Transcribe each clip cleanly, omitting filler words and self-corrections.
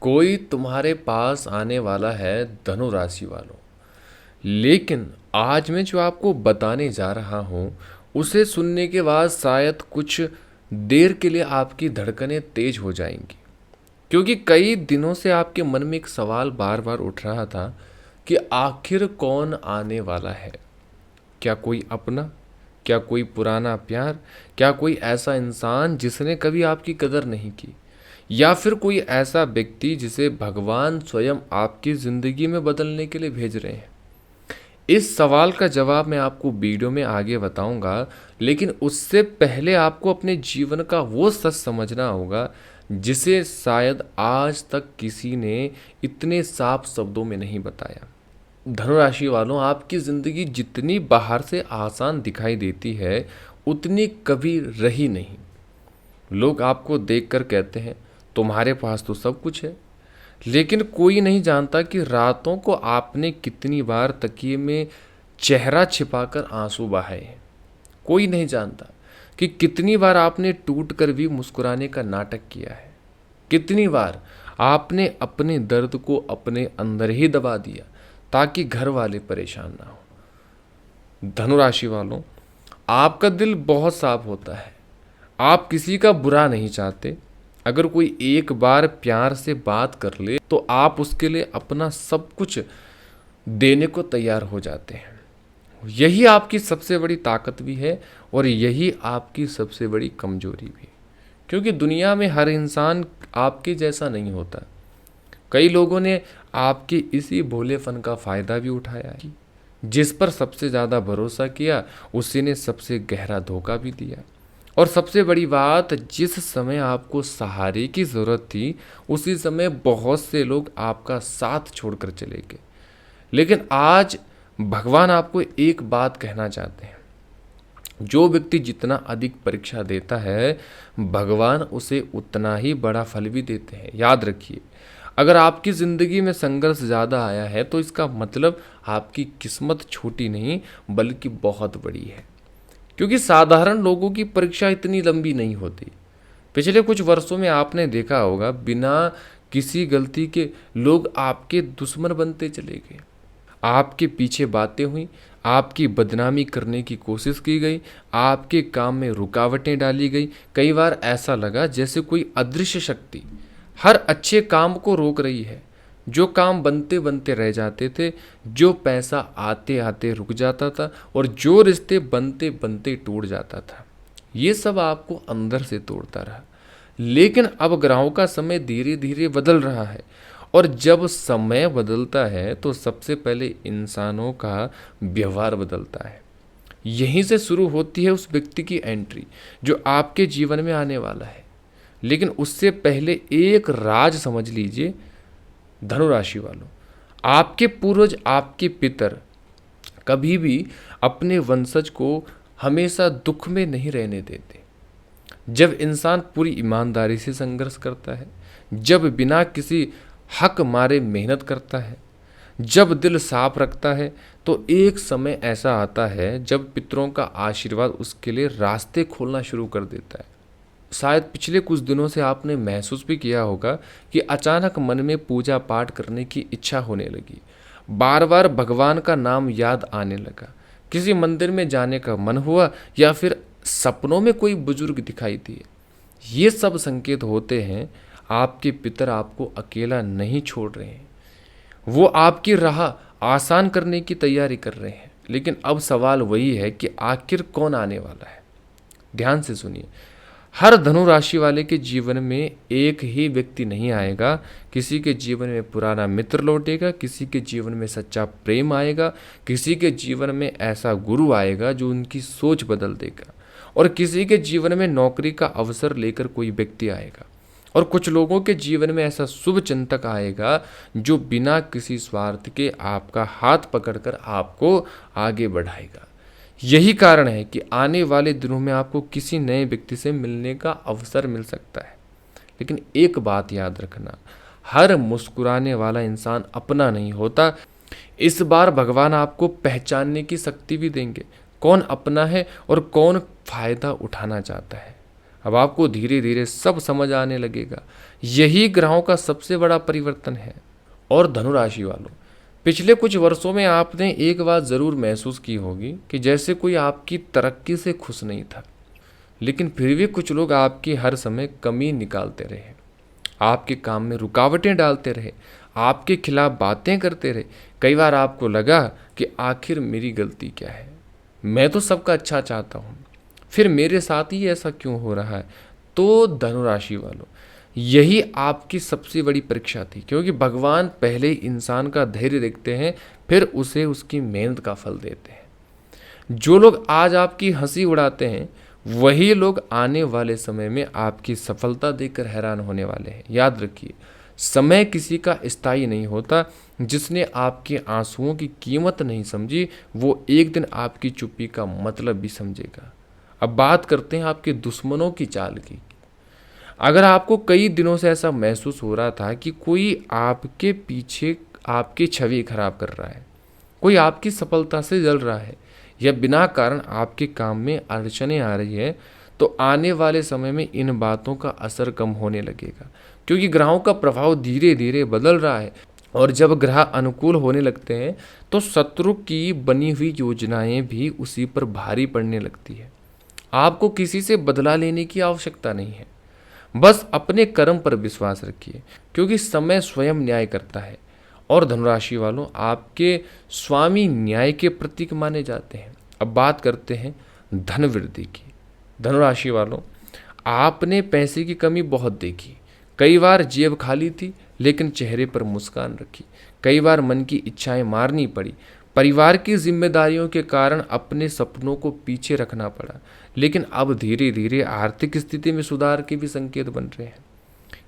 कोई तुम्हारे पास आने वाला है धनु राशि वालों। लेकिन आज मैं जो आपको बताने जा रहा हूं उसे सुनने के बाद शायद कुछ देर के लिए आपकी धड़कनें तेज हो जाएंगी, क्योंकि कई दिनों से आपके मन में एक सवाल बार बार उठ रहा था कि आखिर कौन आने वाला है। क्या कोई अपना, क्या कोई पुराना प्यार, क्या कोई ऐसा इंसान जिसने कभी आपकी कदर नहीं की, या फिर कोई ऐसा व्यक्ति जिसे भगवान स्वयं आपकी ज़िंदगी में बदलने के लिए भेज रहे हैं। इस सवाल का जवाब मैं आपको वीडियो में आगे बताऊंगा, लेकिन उससे पहले आपको अपने जीवन का वो सच समझना होगा जिसे शायद आज तक किसी ने इतने साफ शब्दों में नहीं बताया। धनुराशि वालों, आपकी ज़िंदगी जितनी बाहर से आसान दिखाई देती है उतनी कभी रही नहीं। लोग आपको देखकर कहते हैं तुम्हारे पास तो सब कुछ है, लेकिन कोई नहीं जानता कि रातों को आपने कितनी बार तकिए में चेहरा छिपाकर आंसू बहाए हैं। कोई नहीं जानता कि कितनी बार आपने टूट कर भी मुस्कुराने का नाटक किया है। कितनी बार आपने अपने दर्द को अपने अंदर ही दबा दिया ताकि घर वाले परेशान ना हो। धनुराशि वालों, आपका दिल बहुत साफ होता है। आप किसी का बुरा नहीं चाहते। अगर कोई एक बार प्यार से बात कर ले तो आप उसके लिए अपना सब कुछ देने को तैयार हो जाते हैं। यही आपकी सबसे बड़ी ताकत भी है और यही आपकी सबसे बड़ी कमजोरी भी, क्योंकि दुनिया में हर इंसान आपके जैसा नहीं होता। कई लोगों ने आपके इसी भोलेपन का फायदा भी उठाया है। जिस पर सबसे ज़्यादा भरोसा किया उसी ने सबसे गहरा धोखा भी दिया। और सबसे बड़ी बात, जिस समय आपको सहारे की ज़रूरत थी उसी समय बहुत से लोग आपका साथ छोड़कर चले गए। लेकिन आज भगवान आपको एक बात कहना चाहते हैं। जो व्यक्ति जितना अधिक परीक्षा देता है भगवान उसे उतना ही बड़ा फल भी देते हैं। याद रखिए, अगर आपकी ज़िंदगी में संघर्ष ज़्यादा आया है तो इसका मतलब आपकी किस्मत छोटी नहीं बल्कि बहुत बड़ी है, क्योंकि साधारण लोगों की परीक्षा इतनी लंबी नहीं होती। पिछले कुछ वर्षों में आपने देखा होगा बिना किसी गलती के लोग आपके दुश्मन बनते चले गए। आपके पीछे बातें हुई, आपकी बदनामी करने की कोशिश की गई, आपके काम में रुकावटें डाली गई। कई बार ऐसा लगा जैसे कोई अदृश्य शक्ति हर अच्छे काम को रोक रही है। जो काम बनते बनते रह जाते थे, जो पैसा आते आते रुक जाता था और जो रिश्ते बनते बनते टूट जाता था, ये सब आपको अंदर से तोड़ता रहा। लेकिन अब ग्रहों का समय धीरे धीरे बदल रहा है और जब समय बदलता है तो सबसे पहले इंसानों का व्यवहार बदलता है। यहीं से शुरू होती है उस व्यक्ति की एंट्री जो आपके जीवन में आने वाला है। लेकिन उससे पहले एक राज समझ लीजिए धनुराशि वालों, आपके पूर्वज, आपके पितर कभी भी अपने वंशज को हमेशा दुख में नहीं रहने देते। जब इंसान पूरी ईमानदारी से संघर्ष करता है, जब बिना किसी हक मारे मेहनत करता है, जब दिल साफ रखता है, तो एक समय ऐसा आता है जब पितरों का आशीर्वाद उसके लिए रास्ते खोलना शुरू कर देता है। शायद पिछले कुछ दिनों से आपने महसूस भी किया होगा कि अचानक मन में पूजा पाठ करने की इच्छा होने लगी। बार बार भगवान का नाम याद आने लगा। किसी मंदिर में जाने का मन हुआ या फिर सपनों में कोई बुजुर्ग दिखाई दिए। ये सब संकेत होते हैं आपके पितर आपको अकेला नहीं छोड़ रहे हैं। वो आपकी राह आसान करने की तैयारी कर रहे हैं। लेकिन अब सवाल वही है कि आखिर कौन आने वाला है। ध्यान से सुनिए, हर धनु राशि वाले के जीवन में एक ही व्यक्ति नहीं आएगा। किसी के जीवन में पुराना मित्र लौटेगा, किसी के जीवन में सच्चा प्रेम आएगा, किसी के जीवन में ऐसा गुरु आएगा जो उनकी सोच बदल देगा, और किसी के जीवन में नौकरी का अवसर लेकर कोई व्यक्ति आएगा, और कुछ लोगों के जीवन में ऐसा शुभ चिंतक आएगा जो बिना किसी स्वार्थ के आपका हाथ पकड़कर आपको आगे बढ़ाएगा। यही कारण है कि आने वाले दिनों में आपको किसी नए व्यक्ति से मिलने का अवसर मिल सकता है। लेकिन एक बात याद रखना, हर मुस्कुराने वाला इंसान अपना नहीं होता। इस बार भगवान आपको पहचानने की शक्ति भी देंगे, कौन अपना है और कौन फायदा उठाना चाहता है। अब आपको धीरे धीरे सब समझ आने लगेगा। यही ग्रहों का सबसे बड़ा परिवर्तन है। और धनुराशि वालों, पिछले कुछ वर्षों में आपने एक बात ज़रूर महसूस की होगी कि जैसे कोई आपकी तरक्की से खुश नहीं था, लेकिन फिर भी कुछ लोग आपकी हर समय कमी निकालते रहे, आपके काम में रुकावटें डालते रहे, आपके खिलाफ बातें करते रहे। कई बार आपको लगा कि आखिर मेरी गलती क्या है, मैं तो सबका अच्छा चाहता हूँ, फिर मेरे साथ ही ऐसा क्यों हो रहा है। तो धनुराशि वालों, यही आपकी सबसे बड़ी परीक्षा थी, क्योंकि भगवान पहले इंसान का धैर्य देखते हैं, फिर उसे उसकी मेहनत का फल देते हैं। जो लोग आज आपकी हंसी उड़ाते हैं, वही लोग आने वाले समय में आपकी सफलता देखकर हैरान होने वाले हैं। याद रखिए, समय किसी का स्थायी नहीं होता। जिसने आपके आंसुओं की कीमत नहीं समझी, वो एक दिन आपकी चुप्पी का मतलब भी समझेगा। अब बात करते हैं आपके दुश्मनों की चाल की। अगर आपको कई दिनों से ऐसा महसूस हो रहा था कि कोई आपके पीछे आपकी छवि खराब कर रहा है, कोई आपकी सफलता से जल रहा है, या बिना कारण आपके काम में अड़चनें आ रही है, तो आने वाले समय में इन बातों का असर कम होने लगेगा, क्योंकि ग्रहों का प्रभाव धीरे धीरे बदल रहा है। और जब ग्रह अनुकूल होने लगते हैं, तो शत्रु की बनी हुई योजनाएं भी उसी पर भारी पड़ने लगती है। आपको किसी से बदला लेने की आवश्यकता नहीं है, बस अपने कर्म पर विश्वास रखिए, क्योंकि समय स्वयं न्याय करता है। और धनुराशि वालों, आपके स्वामी न्याय के प्रतीक माने जाते हैं। अब बात करते हैं धन वृद्धि की। धनुराशि वालों, आपने पैसे की कमी बहुत देखी। कई बार जेब खाली थी, लेकिन चेहरे पर मुस्कान रखी। कई बार मन की इच्छाएं मारनी पड़ी। परिवार की जिम्मेदारियों के कारण अपने सपनों को पीछे रखना पड़ा, लेकिन अब धीरे धीरे आर्थिक स्थिति में सुधार के भी संकेत बन रहे हैं।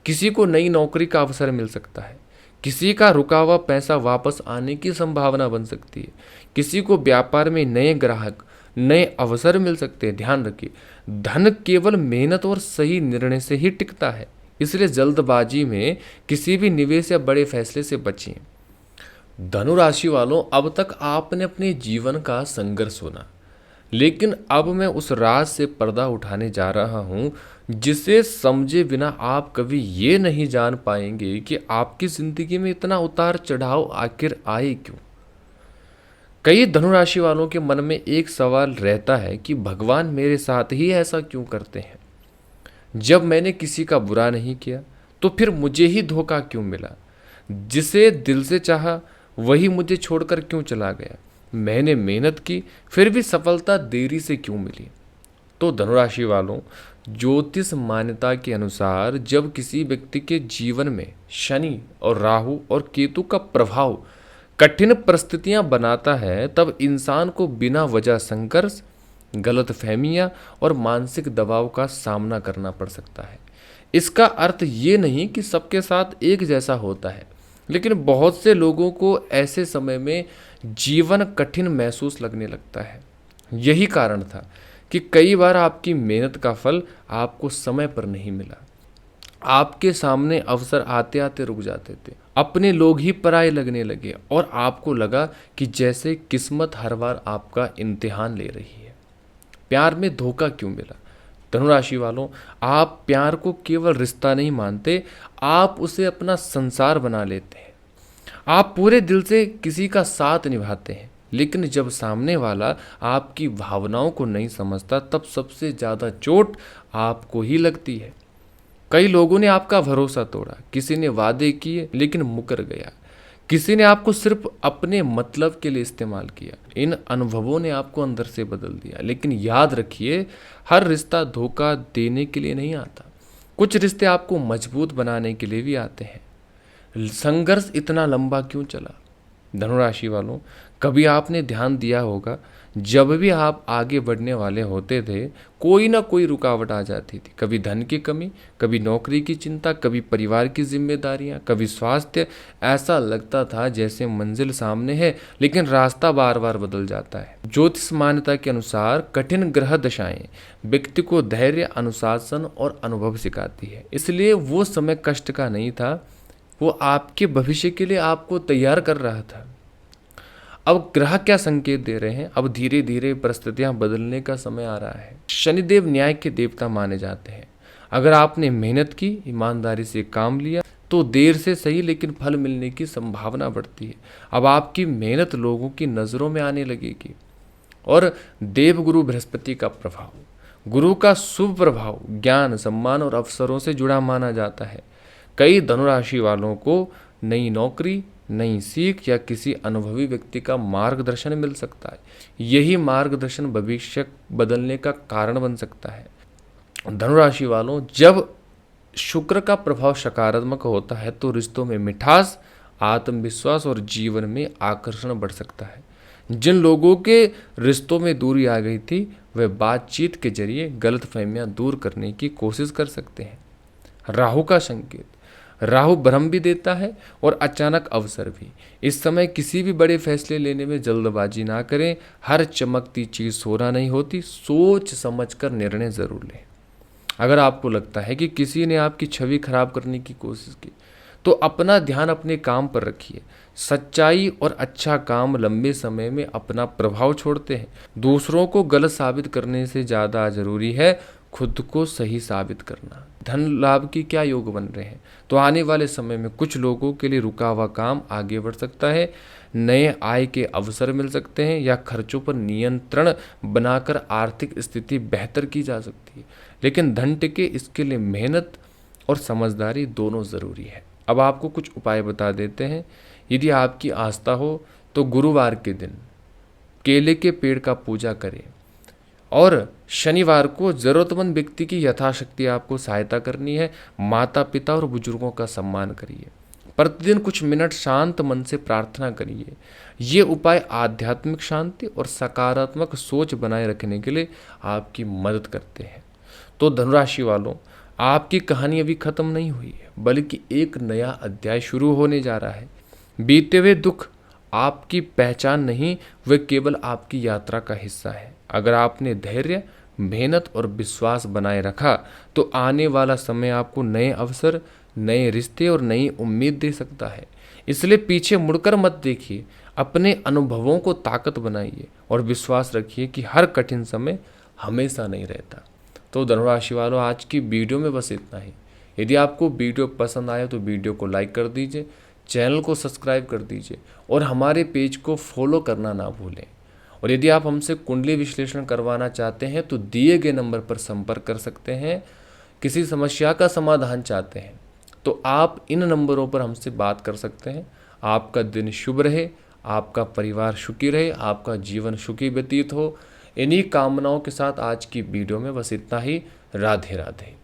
किसी को नई नौकरी का अवसर मिल सकता है, किसी का रुका हुआ पैसा वापस आने की संभावना बन सकती है, किसी को व्यापार में नए ग्राहक, नए अवसर मिल सकते हैं। ध्यान रखिए, धन केवल मेहनत और सही निर्णय से ही टिकता है, इसलिए जल्दबाजी में किसी भी निवेश या बड़े फैसले से बचें। धनुराशि वालों, अब तक आपने अपने जीवन का संघर्ष सुना, लेकिन अब मैं उस राज से पर्दा उठाने जा रहा हूं जिसे समझे बिना आप कभी ये नहीं जान पाएंगे कि आपकी जिंदगी में इतना उतार चढ़ाव आखिर आए क्यों। कई धनुराशि वालों के मन में एक सवाल रहता है कि भगवान मेरे साथ ही ऐसा क्यों करते हैं। जब मैंने किसी का बुरा नहीं किया, तो फिर मुझे ही धोखा क्यों मिला। जिसे दिल से चाहा वही मुझे छोड़कर क्यों चला गया। मैंने मेहनत की, फिर भी सफलता देरी से क्यों मिली। तो धनुराशि वालों, ज्योतिष मान्यता के अनुसार जब किसी व्यक्ति के जीवन में शनि और राहु और केतु का प्रभाव कठिन परिस्थितियां बनाता है, तब इंसान को बिना वजह संघर्ष, गलतफहमियां और मानसिक दबाव का सामना करना पड़ सकता है। इसका अर्थ ये नहीं कि सबके साथ एक जैसा होता है, लेकिन बहुत से लोगों को ऐसे समय में जीवन कठिन महसूस लगने लगता है। यही कारण था कि कई बार आपकी मेहनत का फल आपको समय पर नहीं मिला। आपके सामने अवसर आते आते रुक जाते थे, अपने लोग ही पराये लगने लगे, और आपको लगा कि जैसे किस्मत हर बार आपका इम्तिहान ले रही है। प्यार में धोखा क्यों मिला। धनुराशि वालों, आप प्यार को केवल रिश्ता नहीं मानते, आप उसे अपना संसार बना लेते हैं। आप पूरे दिल से किसी का साथ निभाते हैं, लेकिन जब सामने वाला आपकी भावनाओं को नहीं समझता, तब सबसे ज़्यादा चोट आपको ही लगती है। कई लोगों ने आपका भरोसा तोड़ा, किसी ने वादे किए लेकिन मुकर गया, किसी ने आपको सिर्फ अपने मतलब के लिए इस्तेमाल किया। इन अनुभवों ने आपको अंदर से बदल दिया। लेकिन याद रखिए, हर रिश्ता धोखा देने के लिए नहीं आता। कुछ रिश्ते आपको मजबूत बनाने के लिए भी आते हैं। संघर्ष इतना लंबा क्यों चला। धनुराशि वालों, कभी आपने ध्यान दिया होगा, जब भी आप आगे बढ़ने वाले होते थे, कोई ना कोई रुकावट आ जाती थी। कभी धन की कमी, कभी नौकरी की चिंता, कभी परिवार की जिम्मेदारियां, कभी स्वास्थ्य। ऐसा लगता था जैसे मंजिल सामने है, लेकिन रास्ता बार बार बदल जाता है। ज्योतिष मान्यता के अनुसार कठिन ग्रह दशाएं व्यक्ति को धैर्य, अनुशासन और अनुभव सिखाती है। इसलिए वो समय कष्ट का नहीं था, वो आपके भविष्य के लिए आपको तैयार कर रहा था। अब ग्रह क्या संकेत दे रहे हैं? अब धीरे धीरे परिस्थितियां बदलने का समय आ रहा है। शनिदेव न्याय के देवता माने जाते हैं। अगर आपने मेहनत की, ईमानदारी से काम लिया, तो देर से सही लेकिन फल मिलने की संभावना बढ़ती है। अब आपकी मेहनत लोगों की नज़रों में आने लगेगी। और देवगुरु बृहस्पति का प्रभाव, गुरु का शुभ प्रभाव ज्ञान, सम्मान और अवसरों से जुड़ा माना जाता है। कई धनुराशि वालों को नई नौकरी, नई सीख या किसी अनुभवी व्यक्ति का मार्गदर्शन मिल सकता है। यही मार्गदर्शन भविष्य बदलने का कारण बन सकता है। धनुराशि वालों, जब शुक्र का प्रभाव सकारात्मक होता है तो रिश्तों में मिठास, आत्मविश्वास और जीवन में आकर्षण बढ़ सकता है। जिन लोगों के रिश्तों में दूरी आ गई थी, वे बातचीत के जरिए गलतफहमियां दूर करने की कोशिश कर सकते हैं। राहु का संकेत, राहु भ्रम भी देता है और अचानक अवसर भी। इस समय किसी भी बड़े फैसले लेने में जल्दबाजी ना करें। हर चमकती चीज सोना नहीं होती, सोच समझकर निर्णय जरूर लें। अगर आपको लगता है कि किसी ने आपकी छवि खराब करने की कोशिश की, तो अपना ध्यान अपने काम पर रखिए। सच्चाई और अच्छा काम लंबे समय में अपना प्रभाव छोड़ते हैं। दूसरों को गलत साबित करने से ज़्यादा जरूरी है खुद को सही साबित करना। धन लाभ की क्या योग बन रहे हैं? तो आने वाले समय में कुछ लोगों के लिए रुका हुआ काम आगे बढ़ सकता है। नए आय के अवसर मिल सकते हैं या खर्चों पर नियंत्रण बनाकर आर्थिक स्थिति बेहतर की जा सकती है। लेकिन धन टिके, इसके लिए मेहनत और समझदारी दोनों ज़रूरी है। अब आपको कुछ उपाय बता देते हैं। यदि आपकी आस्था हो तो गुरुवार के दिन केले के पेड़ का पूजा करें और शनिवार को ज़रूरतमंद व्यक्ति की यथाशक्ति आपको सहायता करनी है। माता पिता और बुजुर्गों का सम्मान करिए। प्रतिदिन कुछ मिनट शांत मन से प्रार्थना करिए। ये उपाय आध्यात्मिक शांति और सकारात्मक सोच बनाए रखने के लिए आपकी मदद करते हैं। तो धनुराशि वालों, आपकी कहानी अभी खत्म नहीं हुई है, बल्कि एक नया अध्याय शुरू होने जा रहा है। बीते हुए दुख आपकी पहचान नहीं, वे केवल आपकी यात्रा का हिस्सा है। अगर आपने धैर्य, मेहनत और विश्वास बनाए रखा, तो आने वाला समय आपको नए अवसर, नए रिश्ते और नई उम्मीद दे सकता है। इसलिए पीछे मुड़कर मत देखिए, अपने अनुभवों को ताकत बनाइए और विश्वास रखिए कि हर कठिन समय हमेशा नहीं रहता। तो धनुराशि वालों, आज की वीडियो में बस इतना ही। यदि आपको वीडियो पसंद आया तो वीडियो को लाइक कर दीजिए, चैनल को सब्सक्राइब कर दीजिए और हमारे पेज को फॉलो करना ना भूलें। और यदि आप हमसे कुंडली विश्लेषण करवाना चाहते हैं तो दिए गए नंबर पर संपर्क कर सकते हैं। किसी समस्या का समाधान चाहते हैं तो आप इन नंबरों पर हमसे बात कर सकते हैं। आपका दिन शुभ रहे, आपका परिवार सुखी रहे, आपका जीवन सुखी व्यतीत हो। इन्हीं कामनाओं के साथ आज की वीडियो में बस इतना ही। राधे राधे।